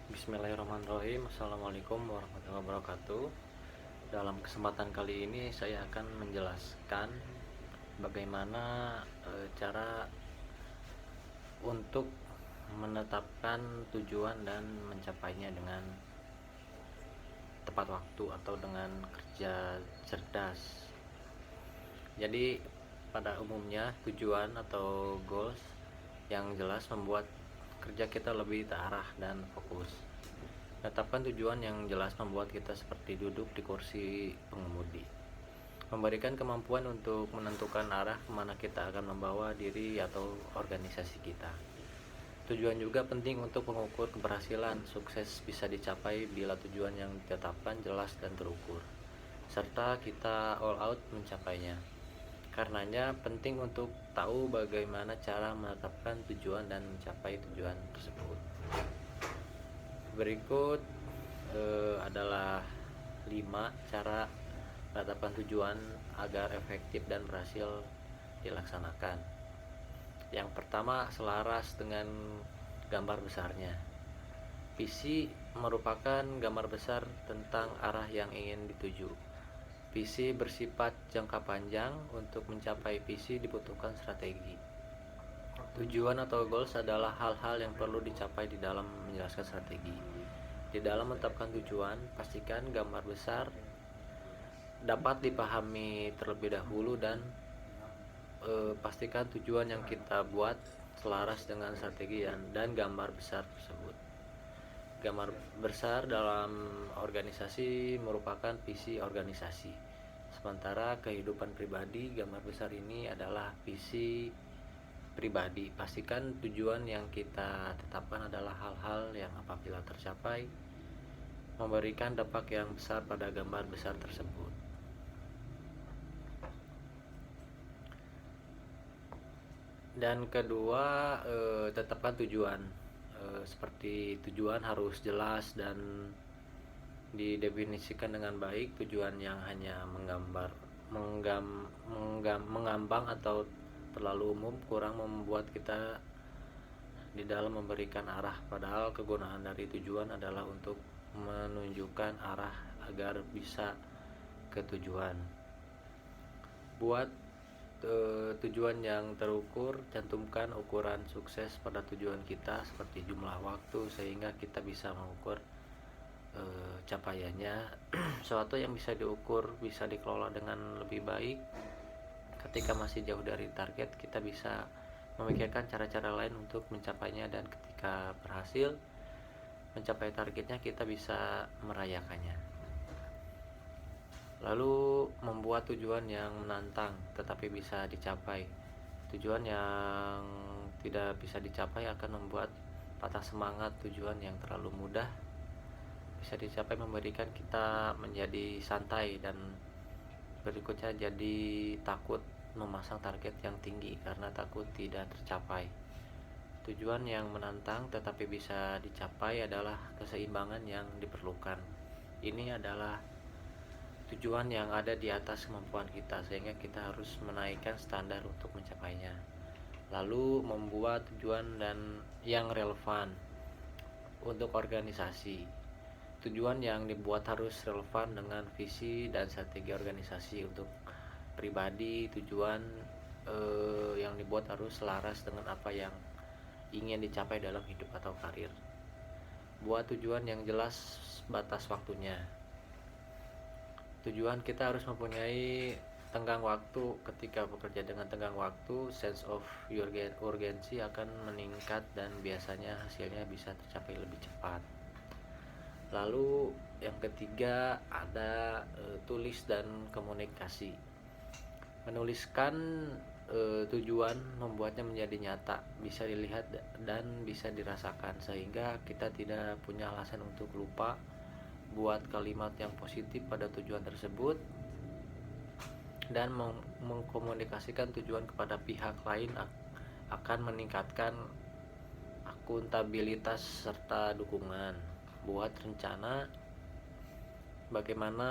Bismillahirrahmanirrahim. Assalamualaikum warahmatullahi wabarakatuh. Dalam kesempatan kali ini saya akan menjelaskan bagaimana cara untuk menetapkan tujuan dan mencapainya dengan tepat waktu atau dengan kerja cerdas. Jadi pada umumnya tujuan atau goals yang jelas membuat kerja kita lebih terarah dan fokus. Tetapkan tujuan yang jelas membuat kita seperti duduk di kursi pengemudi, memberikan kemampuan untuk menentukan arah kemana kita akan membawa diri atau organisasi kita. Tujuan juga penting untuk mengukur keberhasilan. Sukses bisa dicapai bila tujuan yang ditetapkan jelas dan terukur, serta kita all out mencapainya. Karenanya penting untuk tahu bagaimana cara menetapkan tujuan dan mencapai tujuan tersebut. Berikut adalah 5 cara menetapkan tujuan agar efektif dan berhasil dilaksanakan. Yang pertama, selaras dengan gambar besarnya. Visi merupakan gambar besar tentang arah yang ingin dituju. Visi bersifat jangka panjang. Untuk mencapai visi dibutuhkan strategi. Tujuan atau goals adalah hal-hal yang perlu dicapai di dalam menjelaskan strategi. Di dalam menetapkan tujuan, pastikan gambar besar dapat dipahami terlebih dahulu dan pastikan tujuan yang kita buat selaras dengan strategi dan gambar besar tersebut. Gambar besar dalam organisasi merupakan visi organisasi. Sementara kehidupan pribadi, gambar besar ini adalah visi pribadi. Pastikan tujuan yang kita tetapkan adalah hal-hal yang apabila tercapai memberikan dampak yang besar pada gambar besar tersebut. Dan kedua, tetapkan tujuan. Seperti tujuan harus jelas dan didefinisikan dengan baik. Tujuan yang hanya mengambang atau terlalu umum kurang membuat kita di dalam memberikan arah, padahal kegunaan dari tujuan adalah untuk menunjukkan arah agar bisa ke tujuan. Buat tujuan yang terukur, cantumkan ukuran sukses pada tujuan kita seperti jumlah waktu sehingga kita bisa mengukur capaiannya. Sesuatu yang bisa diukur bisa dikelola dengan lebih baik. Ketika masih jauh dari target, kita bisa memikirkan cara-cara lain untuk mencapainya, dan ketika berhasil mencapai targetnya kita bisa merayakannya. Lalu membuat tujuan yang menantang tetapi bisa dicapai. Tujuan yang tidak bisa dicapai akan membuat patah semangat. Tujuan yang terlalu mudah bisa dicapai memberikan kita menjadi santai, dan berikutnya jadi takut memasang target yang tinggi karena takut tidak tercapai. Tujuan yang menantang tetapi bisa dicapai adalah keseimbangan yang diperlukan. Ini adalah tujuan yang ada di atas kemampuan kita sehingga kita harus menaikkan standar untuk mencapainya. Lalu membuat tujuan dan yang relevan untuk organisasi. Tujuan yang dibuat harus relevan dengan visi dan strategi organisasi. Untuk pribadi, tujuan yang dibuat harus selaras dengan apa yang ingin dicapai dalam hidup atau karir. Buat tujuan yang jelas batas waktunya. Tujuan kita harus mempunyai tenggang waktu. Ketika bekerja dengan tenggang waktu, sense of urgency akan meningkat dan biasanya hasilnya bisa tercapai lebih cepat. Lalu yang ketiga ada tulis dan komunikasi. Menuliskan tujuan membuatnya menjadi nyata, bisa dilihat dan bisa dirasakan sehingga kita tidak punya alasan untuk lupa. Buat kalimat yang positif pada tujuan tersebut dan mengkomunikasikan tujuan kepada pihak lain akan meningkatkan akuntabilitas serta dukungan. Buat rencana. Bagaimana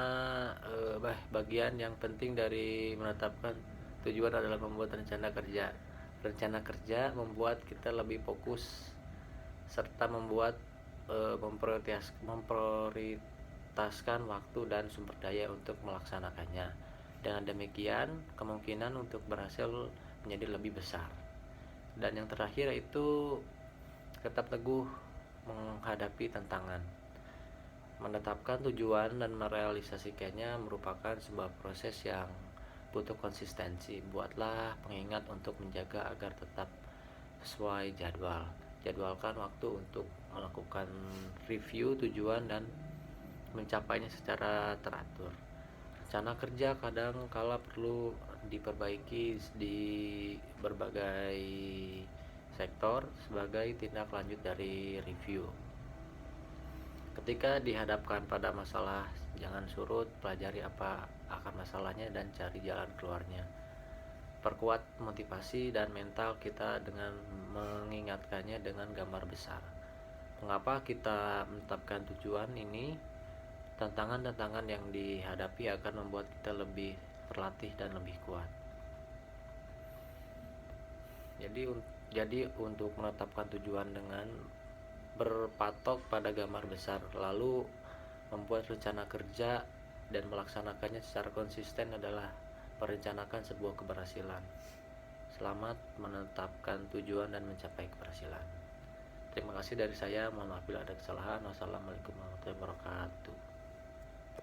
bagian yang penting dari menetapkan tujuan adalah membuat rencana kerja. Rencana kerja membuat kita lebih fokus serta membuat memprioritaskan waktu dan sumber daya untuk melaksanakannya. Dengan demikian, kemungkinan untuk berhasil menjadi lebih besar. Dan yang terakhir itu tetap teguh menghadapi tantangan. Menetapkan tujuan dan merealisasikannya merupakan sebuah proses yang butuh konsistensi. Buatlah pengingat untuk menjaga agar tetap sesuai jadwal. Jadwalkan waktu untuk melakukan review tujuan dan mencapainya secara teratur. Rencana kerja kadang kala perlu diperbaiki di berbagai sektor sebagai tindak lanjut dari review. Ketika dihadapkan pada masalah, jangan surut, pelajari apa akan masalahnya dan cari jalan keluarnya. Perkuat motivasi dan mental kita dengan mengingatkannya dengan gambar besar. Mengapa kita menetapkan tujuan ini? Tantangan-tantangan yang dihadapi akan membuat kita lebih terlatih dan lebih kuat. Jadi untuk menetapkan tujuan dengan berpatok pada gambar besar, lalu membuat rencana kerja dan melaksanakannya secara konsisten adalah merencanakan sebuah keberhasilan. Selamat menetapkan tujuan dan mencapai keberhasilan. Terima kasih dari saya. Mohon maaf bila ada kesalahan. Wassalamualaikum warahmatullahi wabarakatuh.